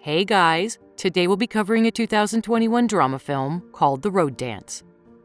Hey guys! Today we'll be covering a 2021 drama film called The Road Dance.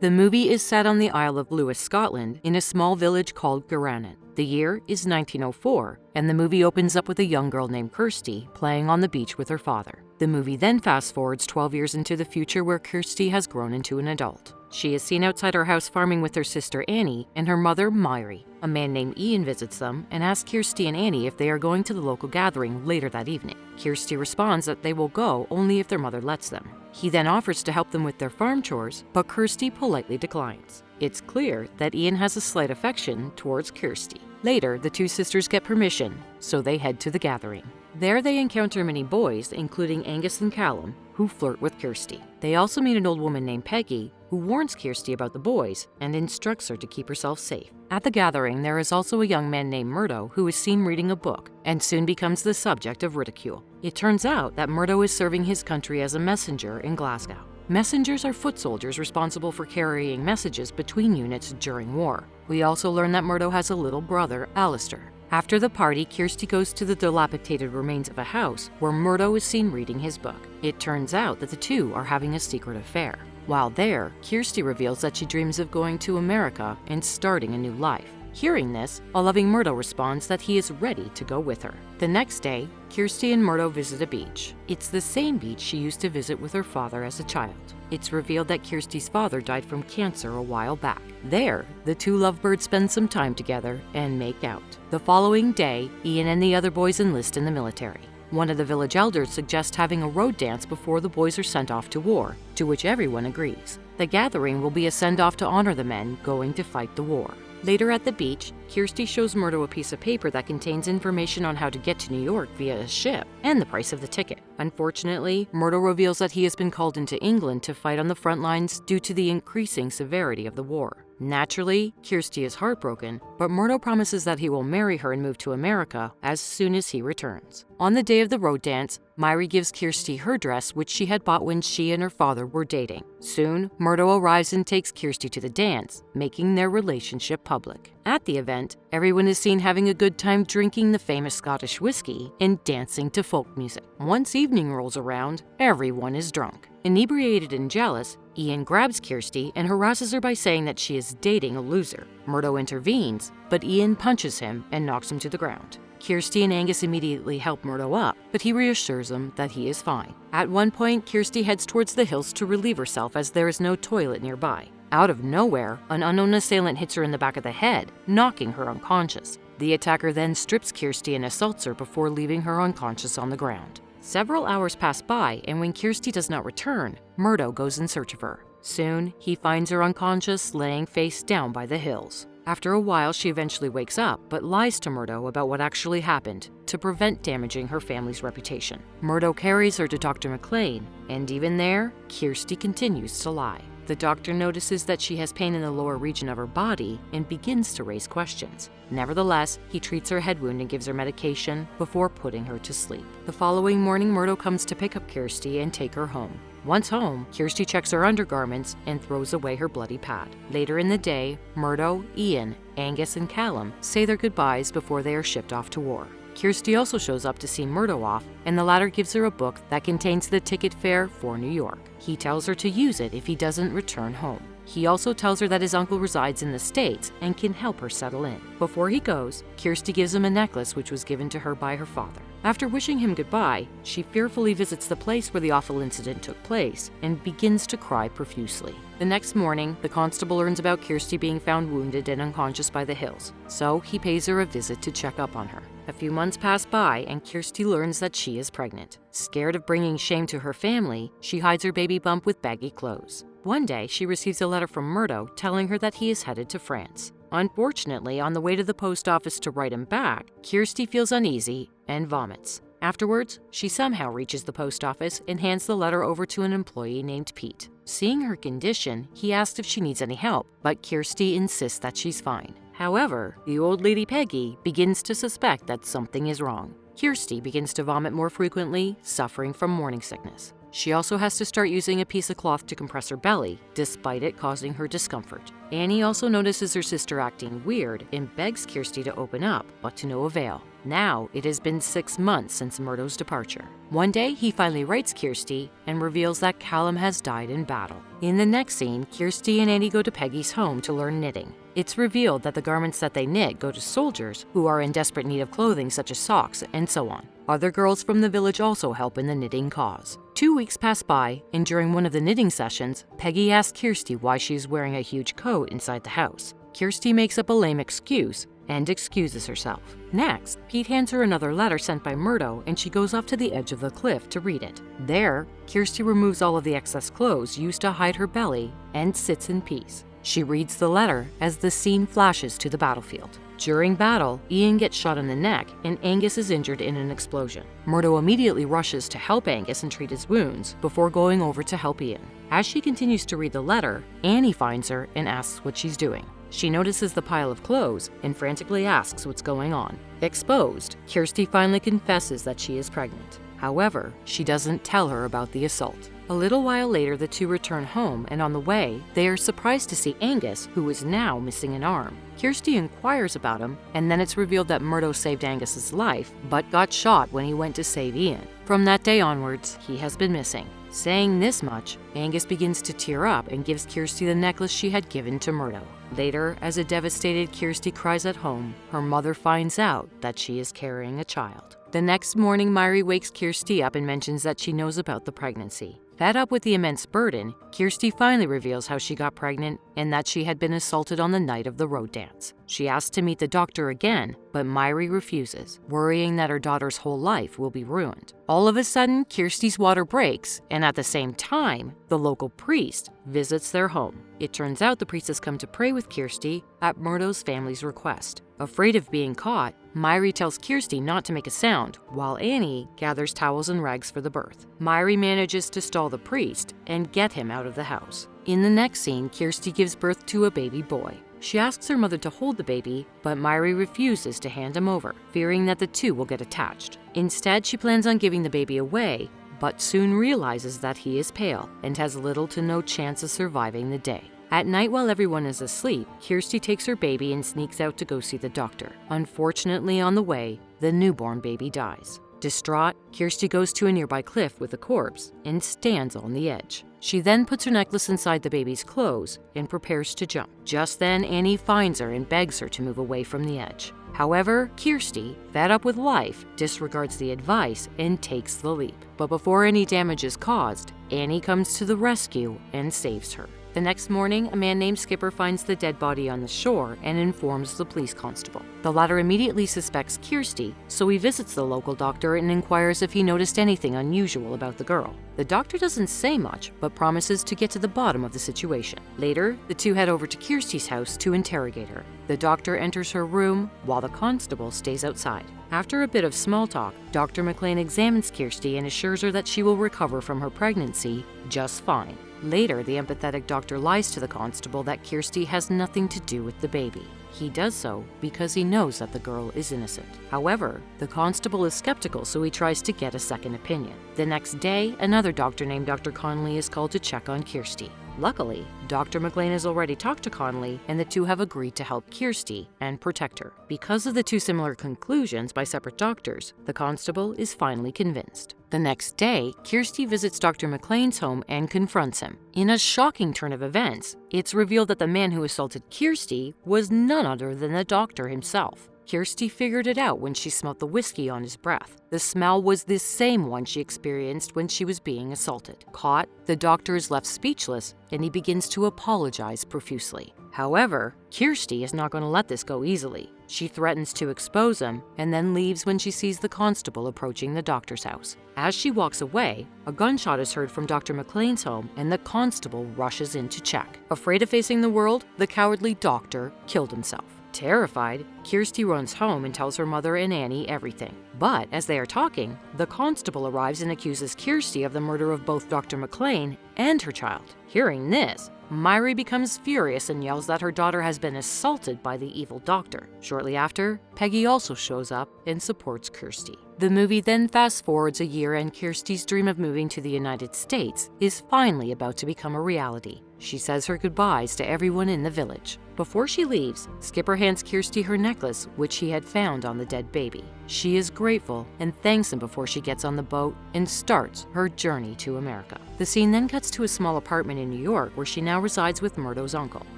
The movie is set on the Isle of Lewis, Scotland, in a small village called Garanet. The year is 1904, and the movie opens up with a young girl named Kirsty playing on the beach with her father. The movie then fast-forwards 12 years into the future where Kirsty has grown into an adult. She is seen outside her house farming with her sister Annie and her mother Myri. A man named Ian visits them and asks Kirsty and Annie if they are going to the local gathering later that evening. Kirsty responds that they will go only if their mother lets them. He then offers to help them with their farm chores, but Kirsty politely declines. It's clear that Ian has a slight affection towards Kirsty. Later, the two sisters get permission, so they head to the gathering. There they encounter many boys, including Angus and Callum, who flirt with Kirsty. They also meet an old woman named Peggy, who warns Kirsty about the boys and instructs her to keep herself safe. At the gathering, there is also a young man named Murdo who is seen reading a book and soon becomes the subject of ridicule. It turns out that Murdo is serving his country as a messenger in Glasgow. Messengers are foot soldiers responsible for carrying messages between units during war. We also learn that Murdo has a little brother, Alistair. After the party, Kirsty goes to the dilapidated remains of a house where Murdo is seen reading his book. It turns out that the two are having a secret affair. While there, Kirsty reveals that she dreams of going to America and starting a new life. Hearing this, a loving Murdo responds that he is ready to go with her. The next day, Kirsty and Murdo visit a beach. It's the same beach she used to visit with her father as a child. It's revealed that Kirsty's father died from cancer a while back. There, the two lovebirds spend some time together and make out. The following day, Ian and the other boys enlist in the military. One of the village elders suggests having a road dance before the boys are sent off to war, to which everyone agrees. The gathering will be a send-off to honor the men going to fight the war. Later at the beach, Kirsty shows Murdo a piece of paper that contains information on how to get to New York via a ship and the price of the ticket. Unfortunately, Murdo reveals that he has been called into England to fight on the front lines due to the increasing severity of the war. Naturally, Kirsty is heartbroken, but Murdo promises that he will marry her and move to America as soon as he returns. On the day of the road dance, Myri gives Kirsty her dress, which she had bought when she and her father were dating. Soon, Murdo arrives and takes Kirsty to the dance, making their relationship public. At the event, everyone is seen having a good time drinking the famous Scottish whiskey and dancing to folk music. Once evening rolls around, everyone is drunk. Inebriated and jealous, Ian grabs Kirsty and harasses her by saying that she is dating a loser. Murdo intervenes, but Ian punches him and knocks him to the ground. Kirsty and Angus immediately help Murdo up, but he reassures him that he is fine. At one point, Kirsty heads towards the hills to relieve herself as there is no toilet nearby. Out of nowhere, an unknown assailant hits her in the back of the head, knocking her unconscious. The attacker then strips Kirsty and assaults her before leaving her unconscious on the ground. Several hours pass by, and when Kirsty does not return, Murdo goes in search of her. Soon, he finds her unconscious, laying face down by the hills. After a while, she eventually wakes up, but lies to Murdo about what actually happened to prevent damaging her family's reputation. Murdo carries her to Dr. McLean, and even there, Kirsty continues to lie. The doctor notices that she has pain in the lower region of her body and begins to raise questions. Nevertheless, he treats her head wound and gives her medication before putting her to sleep. The following morning, Murdo comes to pick up Kirsty and take her home. Once home, Kirsty checks her undergarments and throws away her bloody pad. Later in the day, Murdo, Ian, Angus, and Callum say their goodbyes before they are shipped off to war. Kirsty also shows up to see Murdo off, and the latter gives her a book that contains the ticket fare for New York. He tells her to use it if he doesn't return home. He also tells her that his uncle resides in the States and can help her settle in. Before he goes, Kirsty gives him a necklace which was given to her by her father. After wishing him goodbye, she fearfully visits the place where the awful incident took place and begins to cry profusely. The next morning, the constable learns about Kirsty being found wounded and unconscious by the hills, so he pays her a visit to check up on her. A few months pass by, and Kirsty learns that she is pregnant. Scared of bringing shame to her family, she hides her baby bump with baggy clothes. One day, she receives a letter from Murdo telling her that he is headed to France. Unfortunately, on the way to the post office to write him back, Kirsty feels uneasy and vomits. Afterwards, she somehow reaches the post office and hands the letter over to an employee named Pete. Seeing her condition, he asks if she needs any help, but Kirsty insists that she's fine. However, the old lady Peggy begins to suspect that something is wrong. Kirsty begins to vomit more frequently, suffering from morning sickness. She also has to start using a piece of cloth to compress her belly, despite it causing her discomfort. Annie also notices her sister acting weird and begs Kirsty to open up, but to no avail. Now, it has been 6 months since Murdo's departure. One day, he finally writes Kirsty and reveals that Callum has died in battle. In the next scene, Kirsty and Annie go to Peggy's home to learn knitting. It's revealed that the garments that they knit go to soldiers who are in desperate need of clothing such as socks and so on. Other girls from the village also help in the knitting cause. 2 weeks pass by, and during one of the knitting sessions, Peggy asks Kirsty why she is wearing a huge coat inside the house. Kirsty makes up a lame excuse and excuses herself. Next, Pete hands her another letter sent by Murdo, and she goes off to the edge of the cliff to read it. There, Kirsty removes all of the excess clothes used to hide her belly and sits in peace. She reads the letter as the scene flashes to the battlefield. During battle, Ian gets shot in the neck and Angus is injured in an explosion. Murdo immediately rushes to help Angus and treat his wounds before going over to help Ian. As she continues to read the letter, Annie finds her and asks what she's doing. She notices the pile of clothes and frantically asks what's going on. Exposed, Kirsty finally confesses that she is pregnant. However, she doesn't tell her about the assault. A little while later, the two return home, and on the way, they are surprised to see Angus, who is now missing an arm. Kirsty inquires about him, and then it's revealed that Murdo saved Angus's life, but got shot when he went to save Ian. From that day onwards, he has been missing. Saying this much, Angus begins to tear up and gives Kirsty the necklace she had given to Murdo. Later, as a devastated Kirsty cries at home, her mother finds out that she is carrying a child. The next morning, Myri wakes Kirsty up and mentions that she knows about the pregnancy. Fed up with the immense burden, Kirsty finally reveals how she got pregnant and that she had been assaulted on the night of the road dance. She asks to meet the doctor again, but Myri refuses, worrying that her daughter's whole life will be ruined. All of a sudden, Kirsty's water breaks, and at the same time, the local priest visits their home. It turns out the priest has come to pray with Kirsty at Murdo's family's request. Afraid of being caught, Myri tells Kirsty not to make a sound, while Annie gathers towels and rags for the birth. Myri manages to stall the priest and get him out of the house. In the next scene, Kirsty gives birth to a baby boy. She asks her mother to hold the baby, but Myri refuses to hand him over, fearing that the two will get attached. Instead, she plans on giving the baby away, but soon realizes that he is pale and has little to no chance of surviving the day. At night, while everyone is asleep, Kirsty takes her baby and sneaks out to go see the doctor. Unfortunately, on the way, the newborn baby dies. Distraught, Kirsty goes to a nearby cliff with a corpse and stands on the edge. She then puts her necklace inside the baby's clothes and prepares to jump. Just then, Annie finds her and begs her to move away from the edge. However, Kirsty, fed up with life, disregards the advice and takes the leap. But before any damage is caused, Annie comes to the rescue and saves her. The next morning, a man named Skipper finds the dead body on the shore and informs the police constable. The latter immediately suspects Kirsty, so he visits the local doctor and inquires if he noticed anything unusual about the girl. The doctor doesn't say much, but promises to get to the bottom of the situation. Later, the two head over to Kirsty's house to interrogate her. The doctor enters her room, while the constable stays outside. After a bit of small talk, Dr. McLean examines Kirsty and assures her that she will recover from her pregnancy just fine. Later, the empathetic doctor lies to the constable that Kirsty has nothing to do with the baby. He does so because he knows that the girl is innocent. However, the constable is skeptical, so he tries to get a second opinion. The next day, another doctor named Dr. Connolly is called to check on Kirsty. Luckily, Dr. McLean has already talked to Connolly, and the two have agreed to help Kirsty and protect her. Because of the two similar conclusions by separate doctors, the constable is finally convinced. The next day, Kirsty visits Dr. McLean's home and confronts him. In a shocking turn of events, it's revealed that the man who assaulted Kirsty was none other than the doctor himself. Kirsty figured it out when she smelled the whiskey on his breath. The smell was the same one she experienced when she was being assaulted. Caught, the doctor is left speechless, and he begins to apologize profusely. However, Kirsty is not going to let this go easily. She threatens to expose him, and then leaves when she sees the constable approaching the doctor's house. As she walks away, a gunshot is heard from Dr. McLean's home, and the constable rushes in to check. Afraid of facing the world, the cowardly doctor killed himself. Terrified, Kirsty runs home and tells her mother and Annie everything. But as they are talking, the constable arrives and accuses Kirsty of the murder of both Dr. McLean and her child. Hearing this, Myri becomes furious and yells that her daughter has been assaulted by the evil doctor. Shortly after, Peggy also shows up and supports Kirsty. The movie then fast forwards a year, and Kirsty's dream of moving to the United States is finally about to become a reality. She says her goodbyes to everyone in the village. Before she leaves, Skipper hands Kirsty her necklace, which he had found on the dead baby. She is grateful and thanks him before she gets on the boat and starts her journey to America. The scene then cuts to a small apartment in New York where she now resides with Murdo's uncle.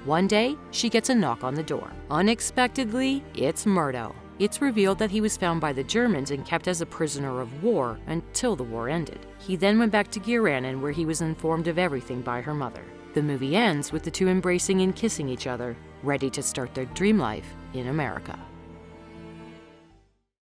One day, she gets a knock on the door. Unexpectedly, it's Murdo. It's revealed that he was found by the Germans and kept as a prisoner of war until the war ended. He then went back to Giranen, where he was informed of everything by her mother. The movie ends with the two embracing and kissing each other, ready to start their dream life in America.